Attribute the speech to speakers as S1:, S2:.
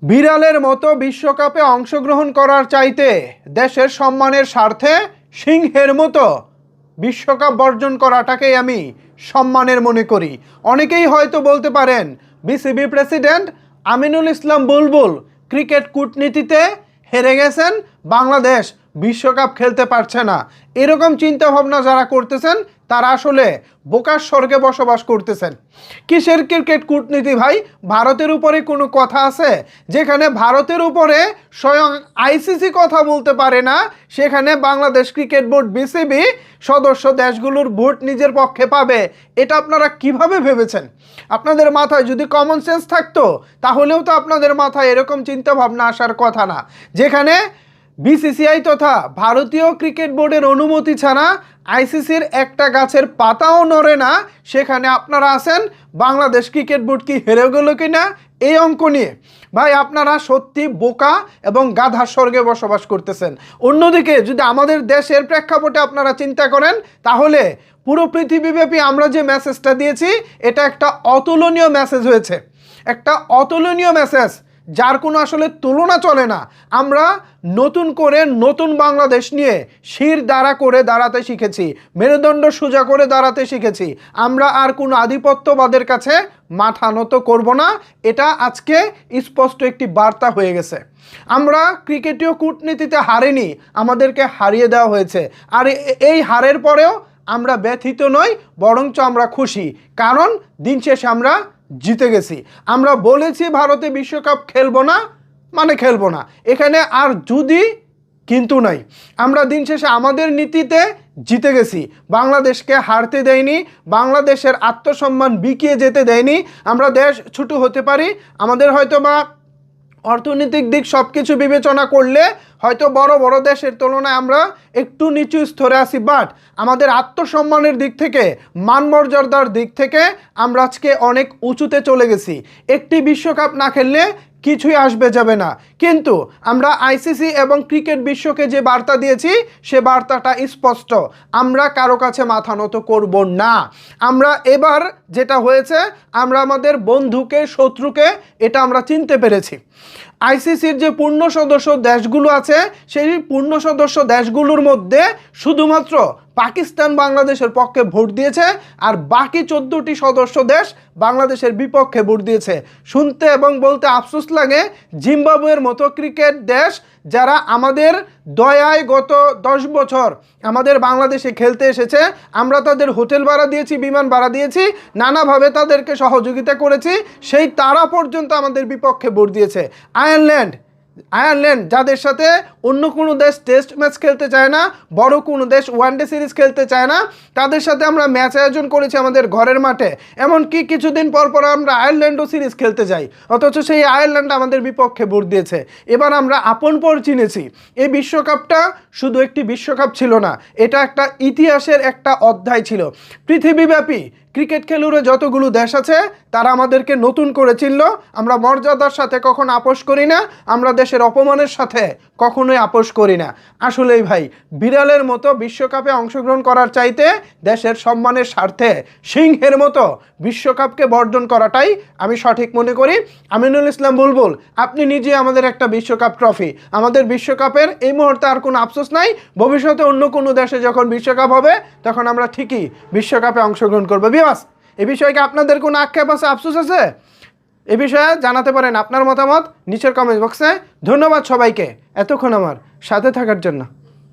S1: বিড়ালের মতো বিশ্বকাপে অংশগ্রহণ করার চাইতে দেশের সম্মানের স্বার্থে সিংহের মতো বিশ্বকাপ বর্জন করাটাকেই আমি সম্মানের মনে করি। অনেকেই হয়তো বলতে পারেন বিসিবি প্রেসিডেন্ট আমিনুল ইসলাম বুলবুল ক্রিকেট কূটনীতিতে হেরে গেছেন, বাংলাদেশ বিশ্বকাপ খেলতে পারছে না। এরকম চিন্তা ভাবনা যারা করতেছেন তারা আসলে বোকার স্বর্গে বসবাস করতেছেন। কিসের ক্রিকেট কূটনীতি ভাই? ভারতের উপরে কোনো কথা আছে? যেখানে ভারতের উপরে স্বয়ং আইসিসি কথা বলতে পারে না, সেখানে বাংলাদেশ ক্রিকেট বোর্ড বিসিবি সদস্য দেশগুলোর ভোট নিজের পক্ষে পাবে, এটা আপনারা কিভাবে ভেবেছেন? আপনাদের মাথায় যদি কমন সেন্স থাকতো তাহলেও তো আপনাদের মাথায় এরকম চিন্তা ভাবনা আসার কথা না। যেখানে বিসিসিআই তথা ভারতীয় ক্রিকেট বোর্ডের অনুমতি ছাড়া আইসিসির একটা গাছের পাতাও নড়ে না, সেখানে আপনারা আছেন বাংলাদেশ ক্রিকেট বোর্ড কি হেরে গেল কিনা এই অঙ্ক নিয়ে। ভাই আপনারা সত্যি বোকা এবং গাধার স্বর্গে বসবাস করতেছেন। অন্যদিকে যদি আমাদের দেশের প্রেক্ষাপটে আপনারা চিন্তা করেন তাহলে পুরো পৃথিবীব্যাপী আমরা যে মেসেজটা দিয়েছি এটা একটা অতুলনীয় মেসেজ হয়েছে, একটা অতুলনীয় মেসেজ যার কোনো আসলে তুলনা চলে না। আমরা নতুন করে নতুন বাংলাদেশ নিয়ে শির দাঁড়া করে দাঁড়াতে শিখেছি, মেরুদণ্ড সোজা করে দাঁড়াতে শিখেছি। আমরা আর কোনো আধিপত্যবাদের কাছে মাথা নত করব না, এটা আজকে স্পষ্ট একটি বার্তা হয়ে গেছে। আমরা ক্রিকেটীয় কূটনীতিতে হারিনি, আমাদেরকে হারিয়ে দেওয়া হয়েছে। আর এই হারের পরেও আমরা ব্যথিত নই, বরঞ্চ আমরা খুশি, কারণ দিন শেষে আমরা জিতে গেছি। আমরা বলেছি ভারতে বিশ্বকাপ খেলবো না মানে খেলবো না, এখানে আর যদি কিন্তু নাই। আমরা দিন শেষে আমাদের নীতিতে জিতে গেছি, বাংলাদেশকে হারতে দেয়নি, বাংলাদেশের আত্মসম্মান বিকিয়ে যেতে দেয়নি। আমরা দেশ ছোট হতে পারি, আমাদের হয়তো বা অর্থনৈতিক দিক সব কিছু বিবেচনা করলে হয়তো বড় বড় দেশের তুলনায় আমরা একটু নিচু স্তরে আছি, বাট আমাদের আত্মসম্মানের দিক থেকে, মান মর্যাদার দিক থেকে আমরা আজকে অনেক উঁচুতে চলে গেছি। একটি বিশ্বকাপ না খেললে কিছুই আসবে যাবে না, কিন্তু আমরা আইসিসি এবং ক্রিকেট বিশ্বকে যে বার্তা দিয়েছি সে বার্তাটা স্পষ্ট, আমরা কারো কাছে মাথা নত করব না। আমরা এবার যেটা হয়েছে, আমরা আমাদের বন্ধুকে শত্রুকে এটা আমরা চিনতে পেরেছি। আইসিসির যে পূর্ণ সদস্য দেশগুলো আছে সেই পূর্ণ সদস্য দেশগুলোর মধ্যে শুধুমাত্র পাকিস্তান বাংলাদেশের পক্ষে ভোট দিয়েছে, আর বাকি 14টি সদস্য দেশ বাংলাদেশের বিপক্ষে ভোট দিয়েছে। শুনতে এবং বলতে আফসোস লাগে, জিম্বাবুয়ের মতো ক্রিকেট দেশ যারা আমাদের দয়ায় গত 10 বছর আমাদের বাংলাদেশে খেলতে এসেছে, আমরা তাদের হোটেল ভাড়া দিয়েছি, বিমান ভাড়া দিয়েছি, নানাভাবে তাদেরকে সহযোগিতা করেছি, সেই তারা পর্যন্ত আমাদের বিপক্ষে ভোট দিয়েছে। আয়ারল্যান্ড যাদের সাথে অন্য কোনো দেশ টেস্ট ম্যাচ খেলতে চায় না, বড় কোনো দেশ ওয়ানডে সিরিজ খেলতে চায় না, তাদের সাথে আমরা ম্যাচ আয়োজন করেছি আমাদের ঘরের মাঠে। এমনকি কিছুদিন পর পর আমরা আয়ারল্যান্ডও সিরিজ খেলতে যাই, অথচ সেই আয়ারল্যান্ড আমাদের বিপক্ষে ভোট দিয়েছে। এবার আমরা আপন পর চিনেছি। এই বিশ্বকাপটা শুধু একটি বিশ্বকাপ ছিল না, এটা একটা ইতিহাসের একটা অধ্যায় ছিল। পৃথিবীব্যাপী ক্রিকেট খেলুড়ে যতগুলো দেশ আছে তারা আমাদেরকে নতুন করে চিনল। আমরা মর্যাদার সাথে কখনো আপোষ করি না, আমরা দেশের অপমানের সাথে কখনোই আপোষ করি না। আসলেই ভাই বিড়ালের মতো বিশ্বকাপে অংশগ্রহণ করার চাইতে দেশের সম্মানের স্বার্থে সিংহের মতো বিশ্বকাপকে বর্জন করাটাই আমি সঠিক মনে করি। আমিনুল ইসলাম বুলবুল, আপনি নিজে আমাদের একটা বিশ্বকাপ ট্রফি, আমাদের বিশ্বকাপের এই মুহূর্তে আর কোনো আফসোস নাই। ভবিষ্যতে অন্য কোনো দেশে যখন বিশ্বকাপ হবে তখন আমরা ঠিকই বিশ্বকাপে অংশগ্রহণ করবো। বিবাস, এ বিষয়ে কি আপনাদের কোনো আক্ষেপ আছে, আফসোস আছে? এ বিষয়ে জানাতে পারেন আপনার মতামত নিচের কমেন্ট বক্সে। ধন্যবাদ সবাইকে এতক্ষণ আমার সাথে থাকার জন্য।